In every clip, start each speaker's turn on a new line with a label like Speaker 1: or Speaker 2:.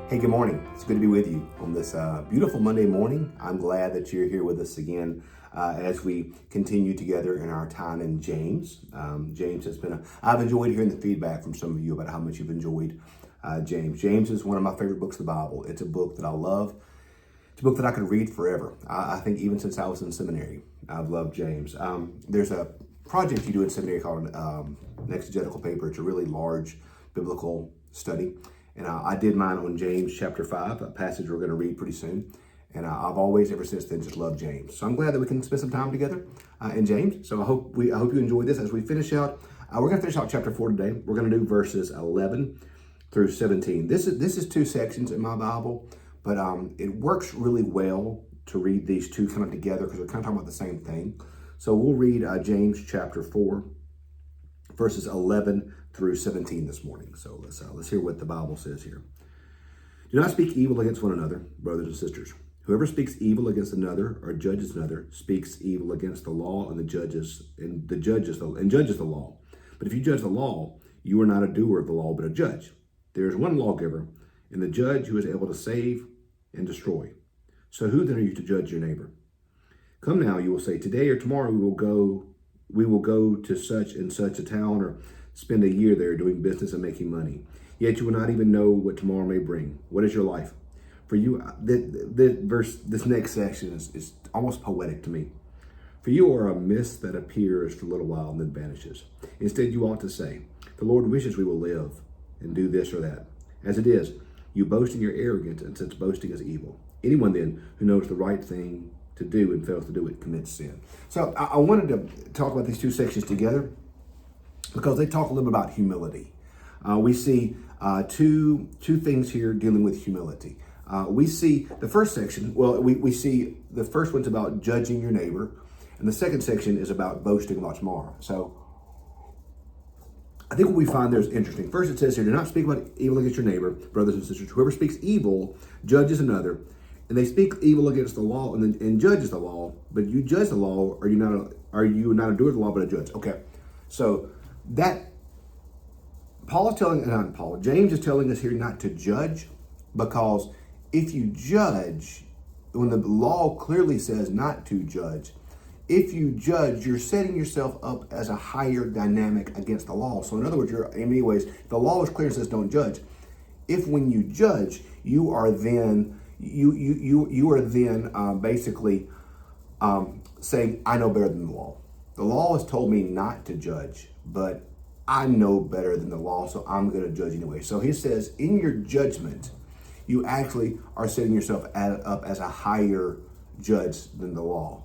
Speaker 1: Hey, good morning. It's good to be with you on this beautiful Monday morning. I'm glad that you're here with us again as we continue together in our time in James. James has been I've enjoyed hearing the feedback from some of you about how much you've enjoyed James. James is one of my favorite books of the Bible. It's a book that I love. It's a book that I could read forever. I think even since I was in seminary, I've loved James. There's a project you do in seminary called an exegetical paper. It's a really large biblical study. And I did mine on James chapter 5, a passage we're going to read pretty soon. And I've always, ever since then, just loved James. So I'm glad that we can spend some time together in James. So I hope you enjoy this as we finish out. We're going to finish out chapter 4 today. We're going to do verses 11 through 17. This is two sections in my Bible, but it works really well to read these two kind of together because they're kind of talking about the same thing. So we'll read James chapter 4, verses 11 through 17 this morning. So let's hear what the Bible says here. Do not speak evil against one another, brothers and sisters. Whoever speaks evil against another or judges another speaks evil against the law and judges the law. But if you judge the law, you are not a doer of the law, but a judge. There is one lawgiver, and the judge who is able to save and destroy. So who then are you to judge your neighbor? Come now, you will say, today or tomorrow we will go to such and such a town or spend a year there doing business and making money. Yet you will not even know what tomorrow may bring. What is your life? For you, this next section is almost poetic to me. For you are a mist that appears for a little while and then vanishes. Instead, you ought to say, the Lord wishes we will live and do this or that. As it is, you boast in your arrogance, and since boasting is evil. Anyone then who knows the right thing to do and fails to do it commits sin. So I wanted to talk about these two sections together because they talk a little bit about humility. We see two things here dealing with humility. We see the first section, we see the first one's about judging your neighbor, and the second section is about boasting about tomorrow. So I think what we find there is interesting. First, it says here, do not speak about evil against your neighbor, brothers and sisters. Whoever speaks evil judges another, and they speak evil against the law and judges the law, but you judge the law, are you not a doer of the law, but a judge? Okay, so that James is telling us here not to judge, because if you judge, when the law clearly says not to judge, if you judge, you're setting yourself up as a higher dynamic against the law. So in other words, in many ways, the law is clear and says don't judge. If when you judge, you are then basically saying, I know better than the law. The law has told me not to judge, but I know better than the law, so I'm going to judge anyway. So he says, in your judgment, you actually are setting yourself up as a higher judge than the law.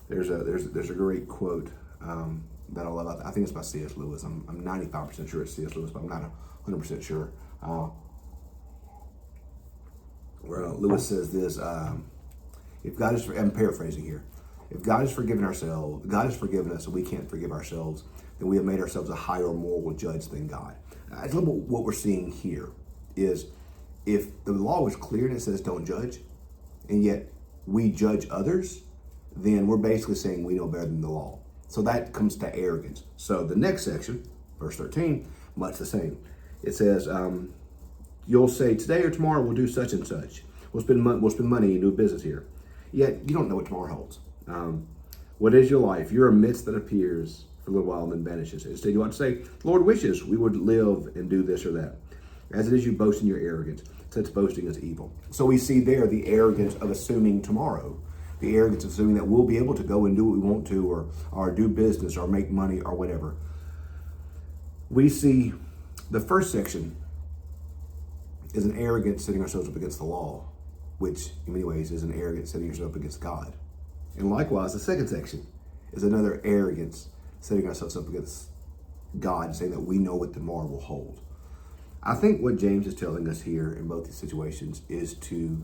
Speaker 1: There's a great quote that I love. I think it's by C.S. Lewis. I'm 95% sure it's C.S. Lewis, but I'm not 100% sure. Where Lewis says this: "If God is, I'm paraphrasing here. If God has forgiven us, and we can't forgive ourselves, then we have made ourselves a higher moral judge than God." A little bit what we're seeing here is, if the law is clear and it says don't judge, and yet we judge others, then we're basically saying we know better than the law. So that comes to arrogance. So the next section, verse 13, much the same. It says, you'll say, today or tomorrow we'll do such and such. We'll spend money and do business here. Yet you don't know what tomorrow holds. What is your life? You're a mist that appears for a little while and then vanishes. Instead, you ought to say, the Lord wishes we would live and do this or that. As it is, you boast in your arrogance, since boasting is evil. So we see there the arrogance of assuming tomorrow, the arrogance of assuming that we'll be able to go and do what we want to, or do business, or make money, or whatever. We see the first section is an arrogance setting ourselves up against the law, which in many ways is an arrogance setting yourself up against God. And likewise, the second section is another arrogance setting ourselves up against God, saying that we know what tomorrow will hold. I think what James is telling us here in both these situations is to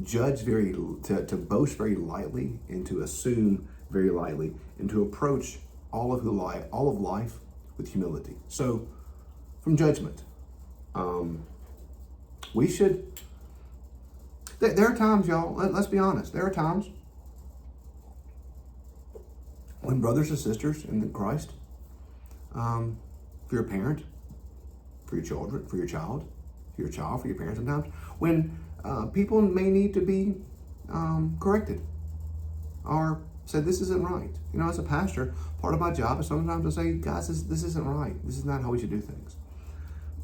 Speaker 1: judge to boast very lightly, and to assume very lightly, and to approach all of life with humility. So, from judgment, we should. There are times, y'all. Let's be honest. There are times when brothers and sisters in Christ, for your parent, for your children, for your child, your child, for your parents, sometimes when people may need to be corrected or said, this isn't right. You know, as a pastor, part of my job is sometimes to say, guys, this isn't right. This is not how we should do things.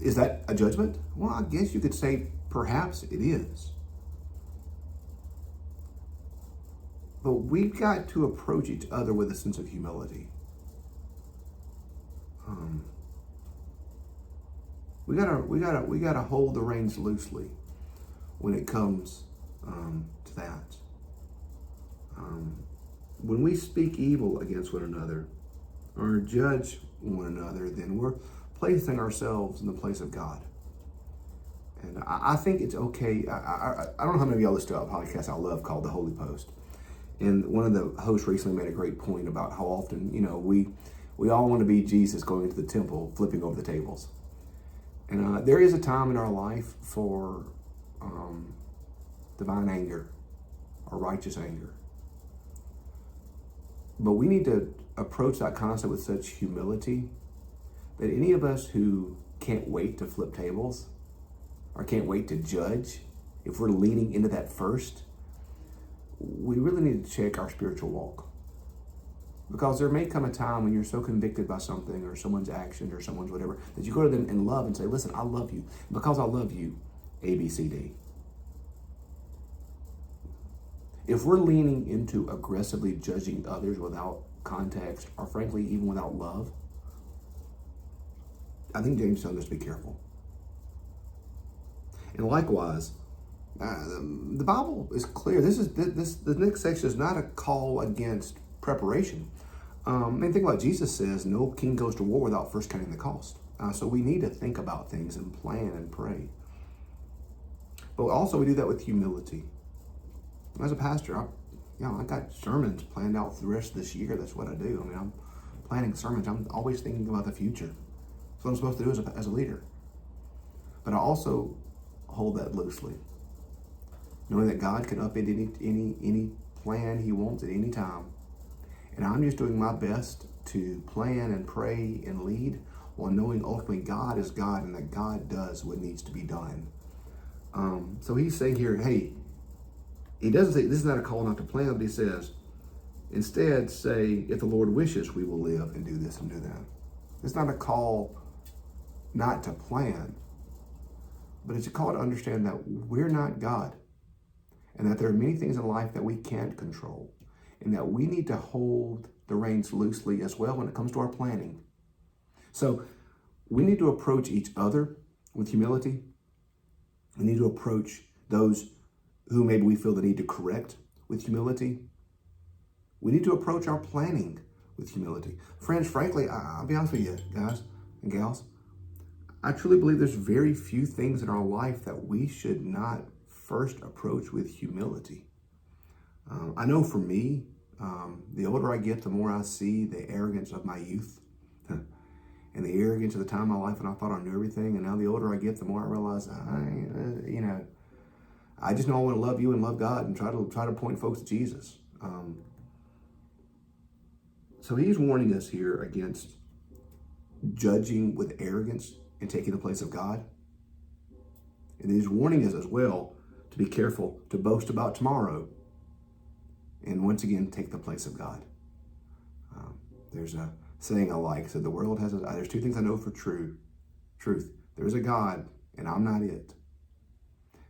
Speaker 1: Is that a judgment? Well, I guess you could say perhaps it is. But we've got to approach each other with a sense of humility. We gotta hold the reins loosely when it comes to that. When we speak evil against one another or judge one another, then we're placing ourselves in the place of God. And I think it's okay. I don't know how many of y'all listen to a podcast I love called The Holy Post. And one of the hosts recently made a great point about how often, you know, we all want to be Jesus going into the temple, flipping over the tables. And there is a time in our life for divine anger or righteous anger. But we need to approach that concept with such humility that any of us who can't wait to flip tables or can't wait to judge, if we're leaning into that first, we really need to check our spiritual walk. Because there may come a time when you're so convicted by something or someone's action or someone's whatever, that you go to them in love and say, listen, I love you. Because I love you, A, B, C, D. If we're leaning into aggressively judging others without context, or frankly, even without love, I think James tells us to be careful. And likewise, the Bible is clear. The next section is not a call against preparation. And think about Jesus says, no king goes to war without first counting the cost. So we need to think about things and plan and pray. But also we do that with humility. As a pastor, I got sermons planned out for the rest of this year. That's what I do. I mean, I'm planning sermons. I'm always thinking about the future. That's what I'm supposed to do as a leader. But I also hold that loosely, knowing that God can upend any plan He wants at any time. And I'm just doing my best to plan and pray and lead while knowing ultimately God is God and that God does what needs to be done. So He's saying here, hey, He doesn't say this is not a call not to plan, but He says, instead say, if the Lord wishes, we will live and do this and do that. It's not a call not to plan, but it's a call to understand that we're not God and that there are many things in life that we can't control and that we need to hold the reins loosely as well when it comes to our planning. So we need to approach each other with humility. We need to approach those who maybe we feel the need to correct with humility. We need to approach our planning with humility. Friends, frankly, I'll be honest with you, guys and gals, I truly believe there's very few things in our life that we should not first approach with humility. I know for me, the older I get, the more I see the arrogance of my youth and the arrogance of the time of my life when I thought I knew everything. And now the older I get, the more I realize, I just know I want to love you and love God and try to point folks to Jesus. So He's warning us here against judging with arrogance and taking the place of God. And He's warning us as well to be careful to boast about tomorrow and once again take the place of God. There's a saying I like, said the world has there's two things I know for truth. There's a God and I'm not it.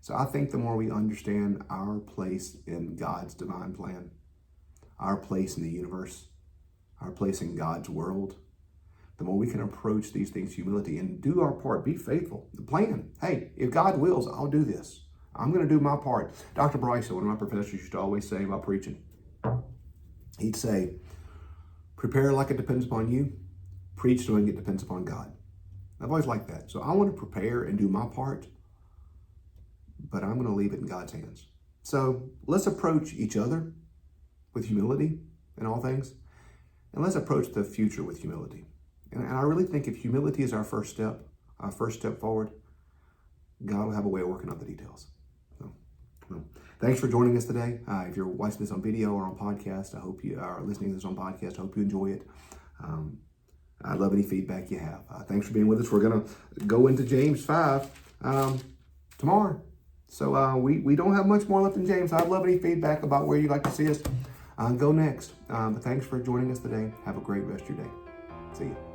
Speaker 1: So I think the more we understand our place in God's divine plan, our place in the universe, our place in God's world, the more we can approach these things with humility and do our part, be faithful. The plan, hey, if God wills, I'll do this. I'm going to do my part. Dr. Bryson, one of my professors, used to always say about preaching, he'd say, prepare like it depends upon you, preach knowing it depends upon God. I've always liked that. So I want to prepare and do my part, but I'm going to leave it in God's hands. So let's approach each other with humility in all things, and let's approach the future with humility. And I really think if humility is our first step forward, God will have a way of working out the details. So, well, thanks for joining us today. If you're watching this on video or on podcast, I hope you are listening to this on podcast. I hope you enjoy it. I'd love any feedback you have. Thanks for being with us. We're going to go into James 5 tomorrow. So we don't have much more left in James. I'd love any feedback about where you'd like to see us go next. But thanks for joining us today. Have a great rest of your day. See you.